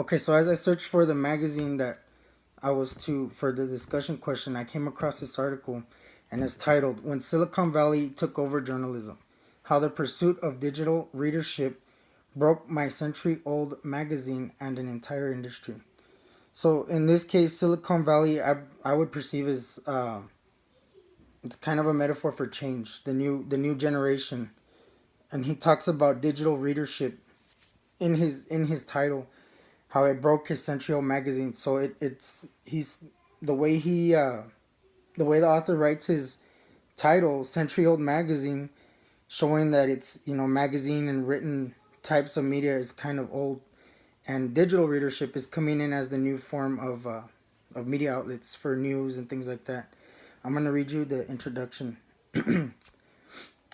Okay, so as I searched for the magazine that I was to for the discussion question, I came across this article, and it's titled "When Silicon Valley Took Over Journalism: How the Pursuit of Digital Readership Broke My Century-Old Magazine and an Entire Industry." So in this case, Silicon Valley, I would perceive as it's kind of a metaphor for change, the new generation, and he talks about digital readership in his title, how it broke his century-old magazine. So it's he's the way he the way the author writes his title, century-old magazine, showing that it's magazine and written types of media is kind of old, and digital readership is coming in as the new form of media outlets for news and things like that. I'm gonna read you the introduction.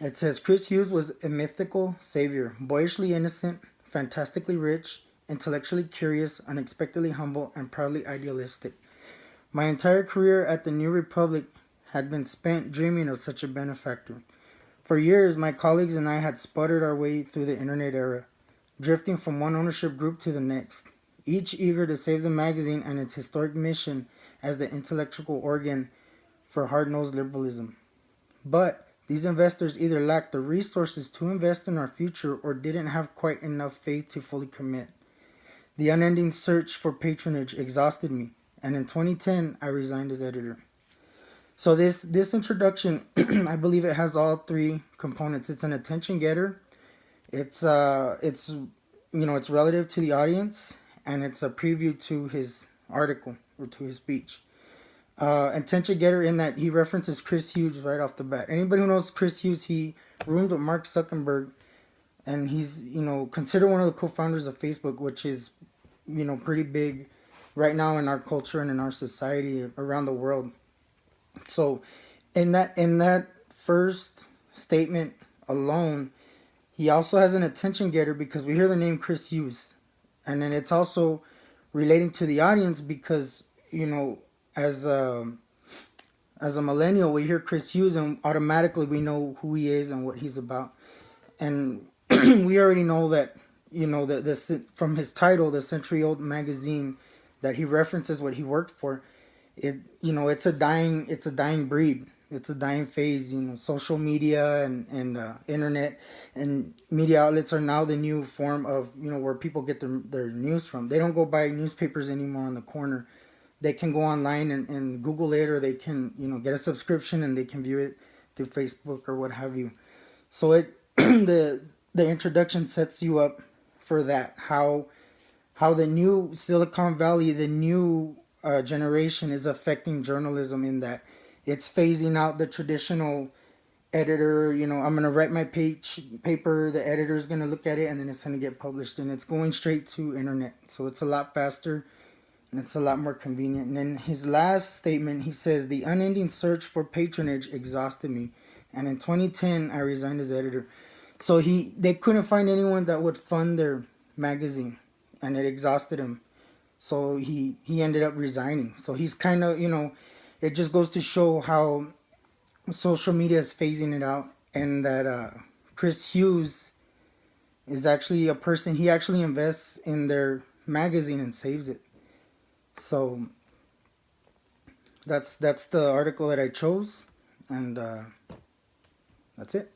It says Chris Hughes was a mythical savior, boyishly innocent, fantastically rich, intellectually curious, unexpectedly humble, and proudly idealistic. My entire career at the New Republic had been spent dreaming of such a benefactor. For years, my colleagues and I had sputtered our way through the internet era, drifting from one ownership group to the next, each eager to save the magazine and its historic mission as the intellectual organ for hard-nosed liberalism. But these investors either lacked the resources to invest in our future or didn't have quite enough faith to fully commit. The unending search for patronage exhausted me, and in 2010 I resigned as editor. So this introduction, I believe it has all three components. It's an attention getter. It's relative to the audience, and it's a preview to his article or to his speech. Attention getter in that he references Chris Hughes right off the bat. Anybody who knows Chris Hughes, he roomed with Mark Zuckerberg, and he's considered one of the co-founders of Facebook, which is pretty big right now in our culture and in our society around the world. So in that first statement alone, he also has an attention getter because we hear the name Chris Hughes, and then it's also relating to the audience because as as a millennial, we hear Chris Hughes and automatically we know who he is and what he's about. And we already know that that this from his title, the century old magazine that he references what he worked for. It's a dying breed. It's a dying phase. Social media and internet and media outlets are now the new form of where people get their news from. They don't go buy newspapers anymore on the corner. They can go online and Google it, or they can get a subscription and they can view it through Facebook or what have you. So the introduction sets you up for that, how the new Silicon Valley, the new generation is affecting journalism, in that it's phasing out the traditional editor. I'm gonna write my paper, the editor is gonna look at it, and then it's gonna get published, and it's going straight to internet. So it's a lot faster and it's a lot more convenient. And then his last statement, he says, "The unending search for patronage exhausted me, and in 2010 I resigned as editor." So they couldn't find anyone that would fund their magazine, and it exhausted him. So he ended up resigning. So he's kind of it just goes to show how social media is phasing it out, and that Chris Hughes is actually a person. He actually invests in their magazine and saves it. So that's the article that I chose, and that's it.